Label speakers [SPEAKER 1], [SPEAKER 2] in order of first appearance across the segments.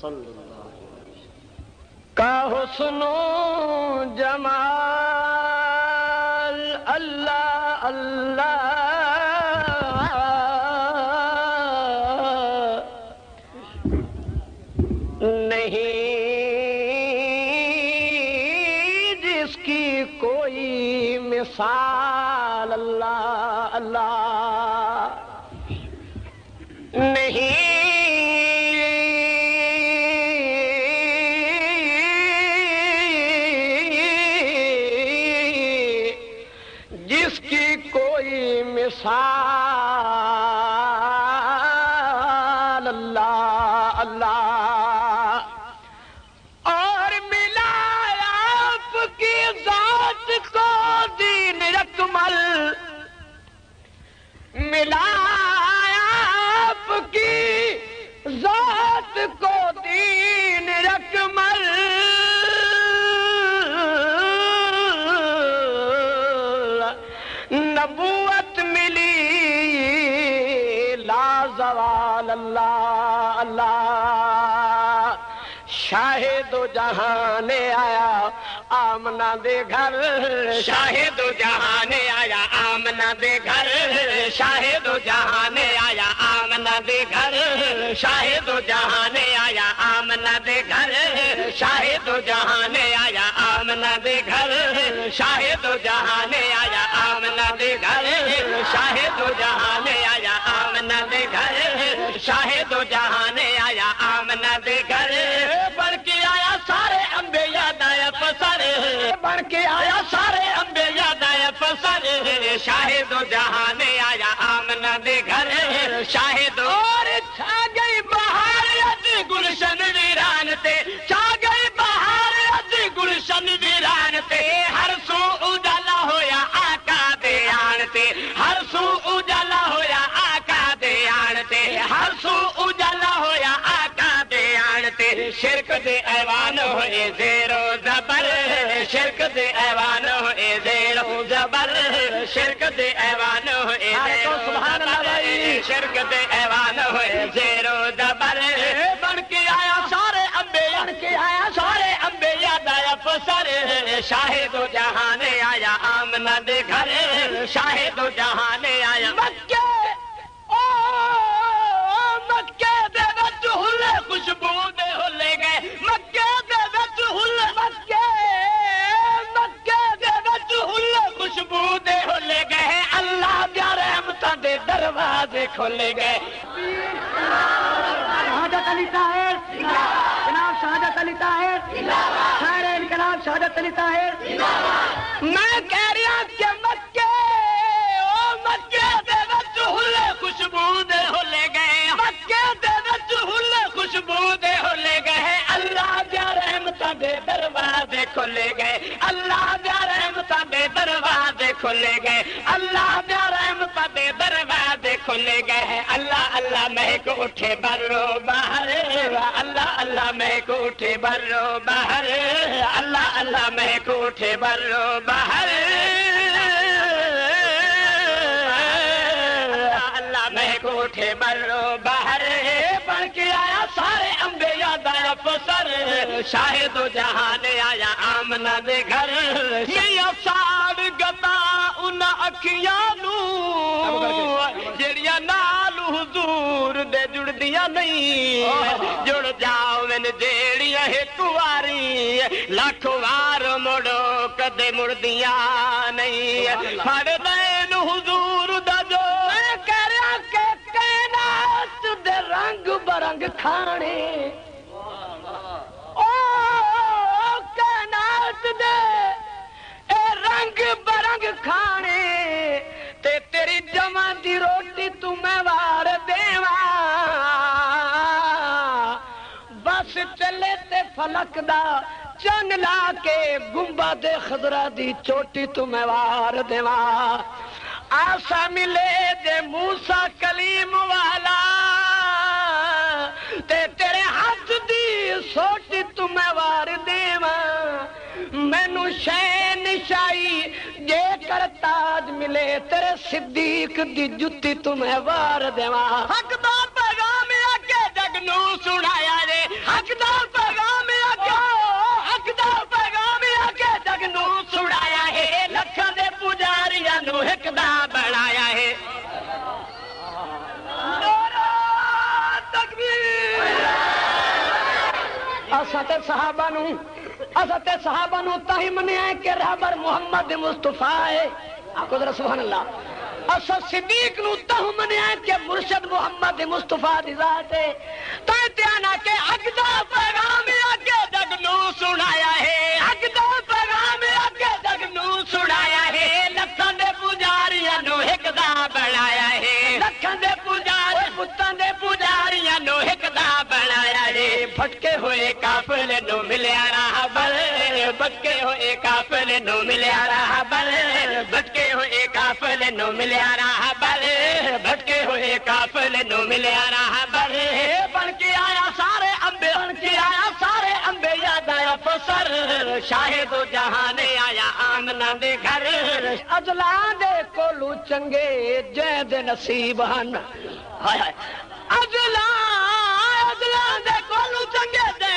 [SPEAKER 1] کا حسن و جمال اللہ اللہ نہیں جس کی کوئی مثال اللہ اللہ نہیں جس کی کوئی مثال اللہ اللہ اور ملا آپ کی ذات کو دین اکمل ملا آپ کی ذات کو دین اکمل نبوت ملی لازوال اللہ اللہ شاہد و جہان آیا آمنہ دے گھر شاہد و جہان آیا آمنہ دے گھر شاہد و جہان آیا آمنہ دے گھر شاہد و جہان آیا آمنہ دے گھر شاہد و جہان آیا آمنہ دے گھر شاہد و جہان آیا آمنہ دے گھر شاہد و جہان آیا آمنہ دے گھر شاہد و جہان آیا آمنہ دے گھر بڑھ کے آیا سارے انبے یاد آیا پسر بڑھ کے آیا سارے انبے یاد آیا پسر شاہد و جہان آیا آمنہ دے گھر شاہد اور چھا گئی بہار از گلشن ویران تے چھا گئی بہار از گلشن ویران تے ہر سو اجالا ہویا آقا دے آن تے ہر سو اجالا ہویا آقا دے آن تے ہر سو اجالا ہویا آقا دے آن تے شرک دے ایوان ہوئے زیر و زبر شرک دے ایوان ہوئے زیر و زبر شرک دے ایوان ہوئے زیر و زبر شرک دے ایوان ہوئے زیر و زبر بن کے آیا سارے انبے بن کے آیا سارے انبے یاد آیا پسر شاہد و جہان آیا آمنہ دے گھر شاہد و جہان آیا مکے مکے دے وچ ہلے خوشبو دے ہلے گئے مکے دے وچ ہلے مکے دے وچ ہلے خوشبو دے ہلے گئے اللہ دیا رحمتاں دے دروازے کھولے گئے شہادت علی طاہر جناب شہادت علی طاہر خیر انقلاب شہادت علی طاہر میں کہہ رہا کہ مکے مکے دے وچ ہلے خوشبو دے ہلے گئے مکے دے وچ ہلے خوشبو دے ہلے گئے اللہ دیا رحمتاں دے دروازے کھولے گئے اللہ دیا رحمتاں دے دروازے کھولے گئے اللہ دیا رحمتاں دے دروازے کھولے گئے اللہ اللہ مہک اٹھے برو باہر اللہ اللہ مہک اٹھے برو باہر اللہ اللہ مہک اٹھے برو باہر مہک اٹھے برو باہر بن کے آیا سارے انبے یاد آیا پسر شاہد و جہان آیا آمنہ دے گھر یہ ساڑ گتا ان اکھیاں نو جڑیاں نال حضور دے جڑ دیا نہیں جڑ جاون جیڑیاں ایک واری لاکھ وار مڑو کدے مڑ دیا نہیں پھڑ لین حضور دا جو کہ کائنات دے رنگ برنگ کھانے او کائنات دے اے رنگ برنگ کھانے تے تیری جمع دی روٹی تو میں وار دیواں بس چلے تے فلک دا چن لا کے گنبد خضرا دی چوٹی تو میں وار دیواں آسا ملے دے موسیٰ کلیم والا تے تیرے ہاتھ دی سوٹی تمہیں وار دیواں مینوں شین شائی جے کر تاج ملے تیرے صدیق دی جتی تمہیں وار دیواں حق دا پیغام آ کے جگ نو سنایا جے حق اساتے صحابہ نو تاہی منیا کہ رہبر محمد مصطفیٰ ہے. آکو ذرا سبحان اللہ. اسا صدیق نو تاہی منیا کہ مرشد محمد مصطفیٰ دی ذات ہے. تے آنا کہ حق دا پیغام اگے جگ نو سنایا ہے. حق دا پیغام اگے جگ نو سنایا ہے. لکھاں دے پجاریاں نو ایک دا بنایا ہے. لکھاں دے پجاری بتاں دے پجاریاں نو ایک دا بنایا ہے. بھٹکے ہوئے قافلے نو ملیا راہبر. بھٹکے ہوئے قافلے نو ملیا راہبر. بھٹکے ہوئے قافلے نو ملیا راہبر. بھٹکے ہوئے قافلے نو ملیا راہبر. بن کے آیا سارے انبے. بن کے آیا سارے انبے. یاد آیا فسر شاہد و جہان آیا آمنہ دے گھر. اجلاں دے کولو چنگے جے دے نصیب ہن. اجلاں دے کولو چنگے دے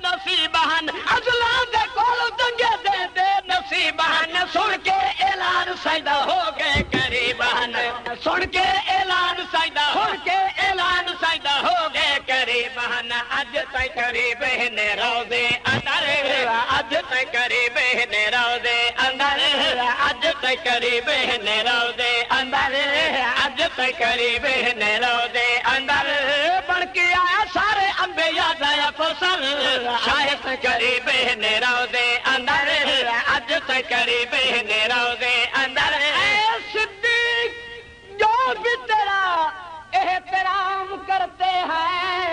[SPEAKER 1] نصیب ہن. اجلاں دے کولو چنگے دے نصیب ہن. سن کے اعلان سجدہ ہو گئے قریب ہن. سن کے اعلان سجدہ. سن کے اعلان سجدہ ہو گئے قریب ہن. اج تک قریب نے روزے اندر. اج تک قریب نے روزے اندر. اج تک قریب نے روزے اندر. اج تک قریب نے روزے اندر. بن کے آیا سارے انبے. یاد آیا فصل شاہد قریب نے روزے اندر. اج تک قریب نے روزے اندر. اے صدیق جو بھی تیرا احترام کرتے ہیں.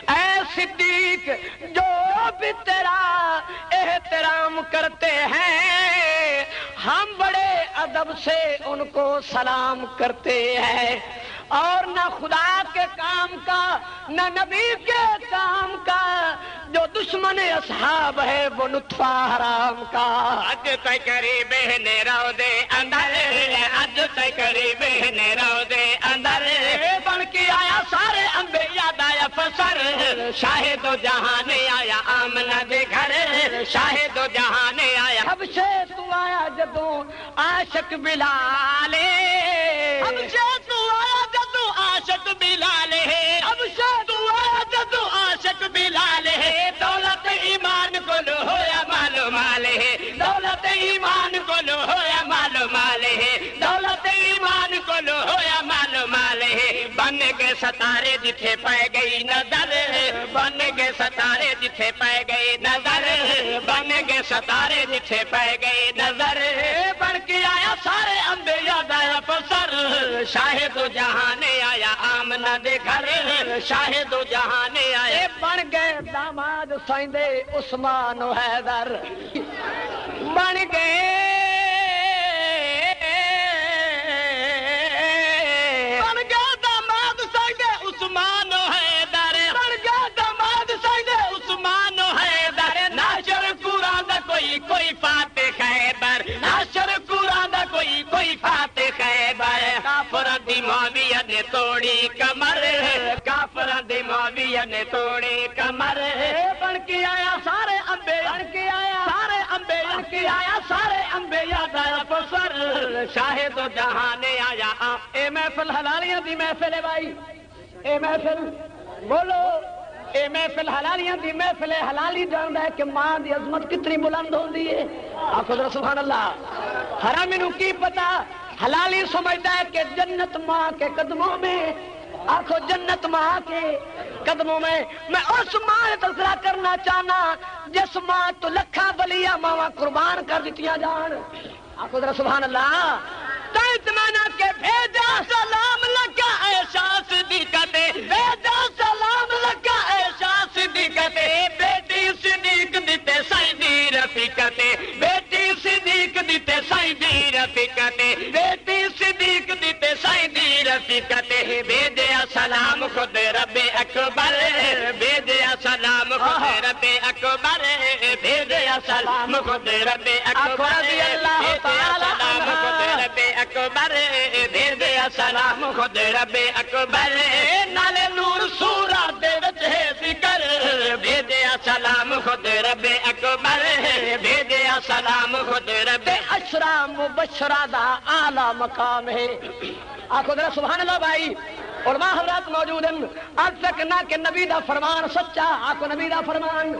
[SPEAKER 1] اے صدیق جو بھی تیرا احترام کرتے ہیں. ہم بڑے ادب سے ان کو سلام کرتے ہیں. اور نہ خدا کے کام کا نہ نبی کے کام کا. جو دشمن اصحاب ہے وہ نطفہ حرام کا. اج تک قریب نے روزے اندر. اج تک قریب نے روزے اندر. بن کے آیا سارے انبے. یاد آیا فسر شاہد و جہان آیا آمنہ دے گھر. شاہد و جہان آیا. اب سے تو آیا جدوں عاشق بلال. اب سے تو آیا جدوں عاشق بلال ہے. اب سے تو آیا جدوں عاشق بلال ہے. دولت ایمان کو لو ہویا مالو مال ہے. دولت ایمان کو لو ہویا مالو مال ہے. دولت ایمان کو لو ہویا مالو مال ہے. بن کے ستارے جتھے پہ گئی نظر. بن کے ستارے جتھے پہ گئی نظر. بن کے ستارے جتھے پہ گئی نظر. بن کے آیا سارے انبے. یاد آیا فسر شاہد و جہان آیا آمنہ دے گھر. شاہد و جہان آئے. بن گئے داماد سائندے عثمان و حیدر. بن گئے داماد سائندے عثمان و حیدر. بن گئے داماد سائندے عثمان و حیدر. ناشر قرآن دا کوئی فاتح خیبر. ناشر قرآن دا کوئی فاتح خیبر. کافراں دی معاویہ نے توڑی کمر. کافراں دی معاویہ نے توڑی کمر. بن کے آیا سارے انبے. بن کے آیا سارے انبے. بن کے آیا سارے انبے. یاد آیا فسر شاہد و جہان آیا. اے محفل حلالیاں دی محفل ہے بھائی. اے محفل بولو. اے محفل حلالیاں دی محفل ہے. حلالی جاندا ہے کہ ماں دی عظمت کتنی بلند ہوندی ہے. آخو ذرا سبحان اللہ. حرامی نو کی پتا. حلالی سمجھتا ہے کہ جنت ماں کے قدموں میں. آخو جنت ماں کے قدموں میں. میں اس ماں تذکرہ کرنا چاہنا جس ماں تو لکھاں ولیاں ماواں قربان کر دیتیاں جان. آخو ذرا سبحان اللہ. تمنا کے بھیجا سلام لگا ایشا صدیقتے. بھیجا سلام لگا ایشا صدیقتے. بیٹی صدیق دیتے سائیں رفیقتے. بیٹی صدیق دیتے سائیں رفیقتے. بیٹی صدیق دیتے سائیں رفیقتے. بھیجا سلام خود رب اکبر. بھیجا سلام خود رب اکبر. بھیجا سلام خود رب اکبر. سلام خود رب اکبر. بھیجا سلام خود رب اکبر. نال نور سورہ دے وچ ہے ذکر. بھیجا سلام خود رب اکبر. بھیجا سلام خود رب. اشرا مبشرہ دا اعلی مقام ہے. آخو ذرا سبحان اللہ بھائی. علماء حضرات موجود ہیں آج تک نہ کہ نبی دا فرمان سچا آکو نبی دا فرمان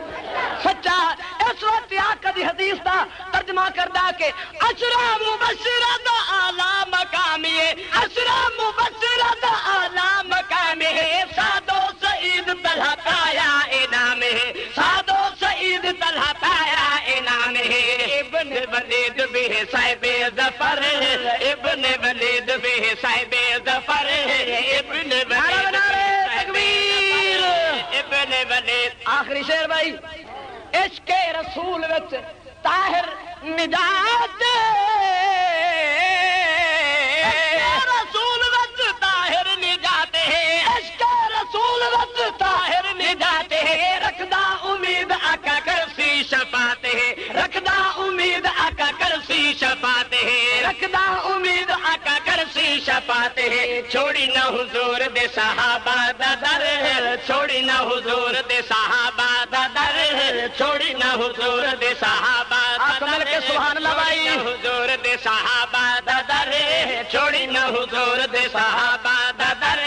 [SPEAKER 1] سچا اس وقت آقا دی حدیث دا ترجمہ کردہ کہ عشرہ مبشرہ دا اعلیٰ مقامی ہے عشرہ مبشرہ دا اعلیٰ مقامی ہے سعد و سعید طلحہ پایا انعام ہے سعد و سعید طلحہ پایا انعام ہے ابن ولید بھی صاحب ظفر ابن ولید بھی صاحب ظفر ابن ولید تکبیر ابن ولید آخری شعر بھائی عشق رسول وچ طاہر نجات رسول وچ طاہر نجات ہے عشق رسول وچ طاہر نجات ہے رکھدا امید آقا کرسی شفاعت ہے رکھدا امید آقا کرسی شفاعت ہے رکھدا امید آقا کرسی شفاعت ہے چھوڑی نہ حضور دے صحابہ دا در چھوڑی نہ حضور دے صحابہ دا در چھوڑی نہ حضور دے صحابہ دا در سبحان اللہ بھائی حضور دے صحابہ دا در چھوڑی نہ حضور دے صحابہ دا در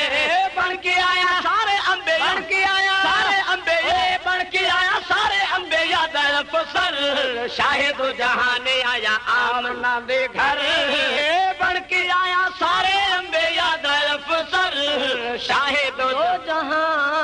[SPEAKER 1] بن کے آیا سارے انبیاء بن کے آیا سارے انبیاء بن کے آیا سارے انبیاء دا افسر شاہد جہاں آیا آمنہ دے گھر بن کے آیا سارے انبیاء دا افسر شاہد جہاں